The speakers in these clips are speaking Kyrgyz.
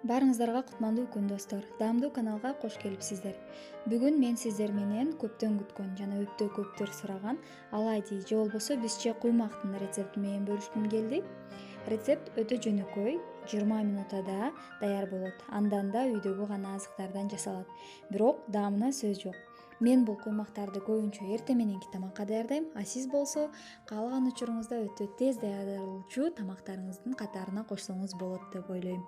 Баарыңыздарга кутмандуу күн достор. Даамдуу каналга кош келипсиздер. Бүгүн мен сиздер менен көптөн күткөн жана өтө көптөр сураган оладьи же болбосо бизче куймактын рецепти менен бөлүшкүм келди. Рецепт өтө жөнөкөй, 20 минутада даяр болот. Андан да үйдөгү гана азыктардан жасалат. Бирок даамына сөз жок. Мен бул куймактарды көбүнчө эртең мененки тамакка даярдайм, а сиз болсо каалаган учуруңузда өтө тез даярдалуучу тамактарыңыздын катарына кошсоңуз болот деп ойлойм.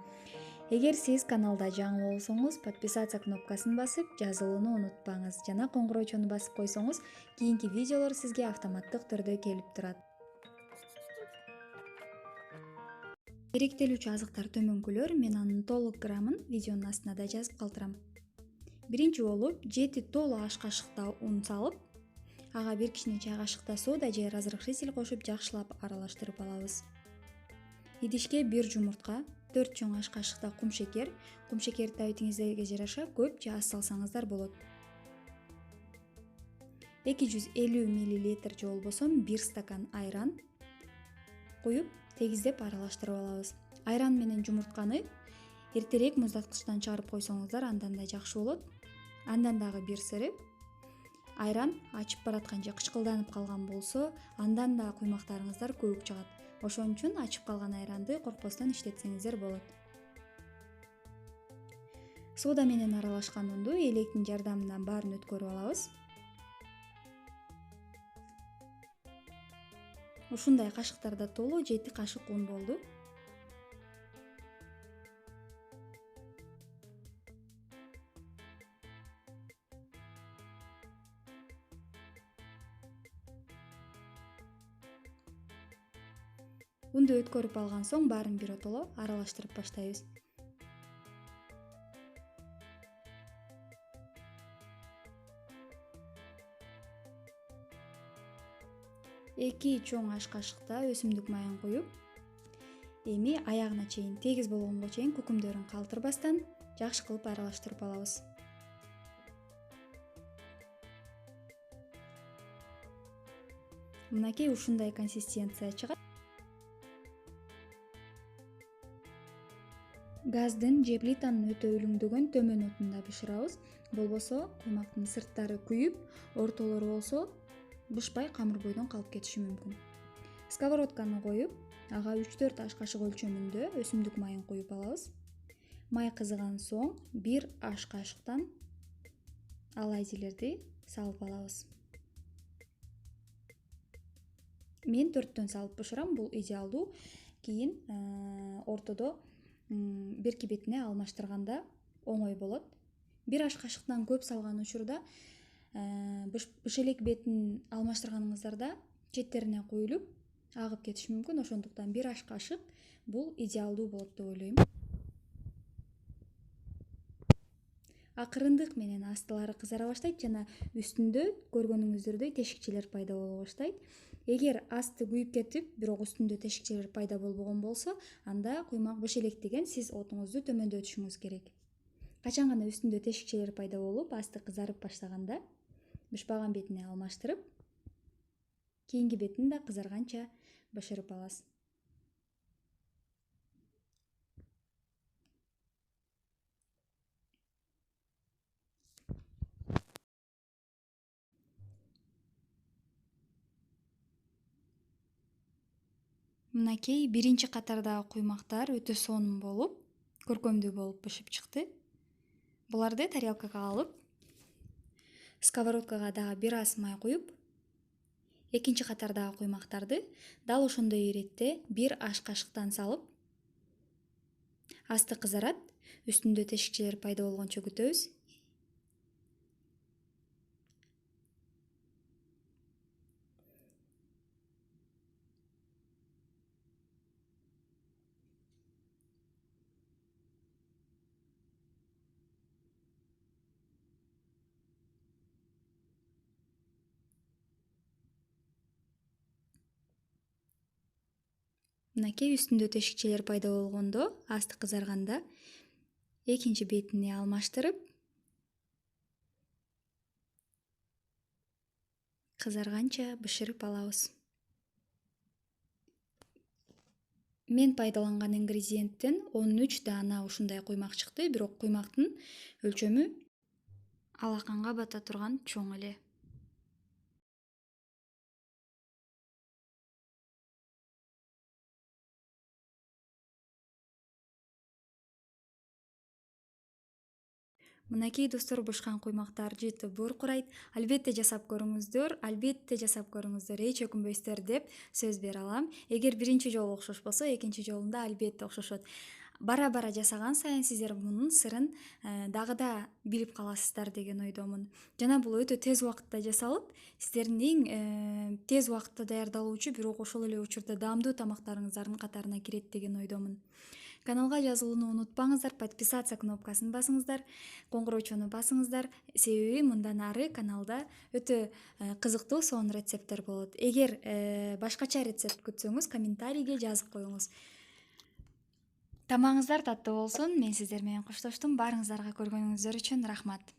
Эгер сиз каналда жаңы болсоңуз, подписаться кнопкасын басып, жазылууну унутпаңыз жана коңгуроочону басып койсоңуз, кийинки видеолор сизге автоматтык түрдө келип турат. Керектелүүчү азыктар төмөнкүлөр, мен анын толук граммын видеонун астына да жазып калтырам. Биринчи болуп, 7 толу аш кашыкта un салып, ага 1 кичине чай кашыкта сода же разрыхлитель кошуп жакшылап аралаштырып алабыз. Идишке 1 жумуртка, 4 чоң аш кашыкта кумшекер табитиңиздерге жараша көп же аз салсаңыздар болот. 250 мл же болбосо 1 стакан айран куюп, тегиздеп аралаштырып алабыз. Айран менен жумуртканы эртерээк муздаткычтан чыгарып койсоңуздар андан да жакшы болот. Андан дагы бир сыры, айран ачып бараткан же кычкылданып калган болсо, андан да куймактарыңыздар көбүк чыгат. Ошон үчүн ачып калган айранды коркпостон иштетсеңиздер болот. Сода менен аралашкан унду электин жардамынан баарын өткөрүп алабыз. Ушундай кашыктарда толуу 7 кашык un болду. Унду өткөрүп алган соң баарын биротоло аралаштырып баштайбыз. Эки чоң аш кашыкта өсүмдүк майын куюп, эми аягына чейин тегиз болгонго чейин күкүмдөрүн калтырбастан жакшы кылып аралаштырып алабыз. Мынакей ушундай консистенция чыгат. Газдын же плитанын өтө үлүңдөгөн төмөн отунда бышырабыз. Болбосо куймактын сырттары күйүп, ортолору болсо бышпай камыр бойдон калып кетиши мүмкүн. Сковородканы коюп, ага 3-4 аш кашык өлчөмүндө өсүмдүк майын куюп алабыз. Май кызыган соң 1 аш кашыктан оладьилерди салып алабыз. Мен 4төн салып бышырам, бул идеалдуу. Кийин ортодо берки бетине алмаштырганда оңой болот. 1 аш кашыктан көп салган учурда бышелек бетин алмаштырганыңыздарда четтерине куюлуп агып кетиши мүмкүн. Ошондуктан 1 аш кашык бул идеалдуу болот деп ойлойм. Акырындык менен астылары кызара баштайт жана үстүндө көргөнүңүздөрдөй тешикчелер пайда боло баштайт. Эгер асты күйүп кетип, бирок үстүндө тешикчелер пайда болбогон болсо, анда куймак бышелектеген, сиз отуңузду төмөндөтүшүңүз керек. Качан гана үстүндө тешикчелер пайда болуп, асты кызарып баштаганда, бышпаган бетине алмаштырып, кийинки бетин да кызарганча бышырып аласыз. Мынакей биринчи катардагы куймактар өтө сонун болуп, көркөмдүү болуп бышып чыкты. Буларды тарелкага алып, сковородкага дагы бир аз май куюп, экинчи катардагы куймактарды дал ошондой иретте 1 аш кашыктан салып, асты кызарат, үстүндө тешикчелер пайда болгончо күтөбүз. Мынакей үстүндө тешикчелер пайда болгондо, асты кызарганда экинчи бетине алмаштырып, кызарганча бышырып алабыз. Мен пайдаланган ингредиенттен 13 даана ушундай куймак чыкты, бирок куймактын өлчөмү алаканга бата турган чоң эле. Мынакей достор, бышкан куймактар жыйынтыгы буркурайт. Албетте жасап көрүңүздөр, эч өкүнбөйсүздөр деп сөз бере алам. Эгер биринчи жолу окшошпосо, экинчи жолунда албетте окшошот. Бара бара жасаган сайын сиздер мунун сырын дагы да билип каласыздар деген ойдомун. Жана бул өтө тез убакытта жасалып, сиздердин тез убакытта даярдалуучу, бирок ошол эле учурда даамдуу тамактарыңыздардын катарына кирет деген ойдомун. Каналга жазылууну унутпаңыздар, подписаться кнопкасын басыңыздар, коңгуроочуну басыңыздар. Себеби мындан ары каналда өтө кызыктуу сонун рецепттер болот. Эгер башкача рецепт күтсөңүз, комментарийге жазып коюңуз. Тамагыңыздар таттуу болсун. Мен сиздер менен коштоштум. Баарыңыздарга көргөнүңүздөр үчүн рахмат.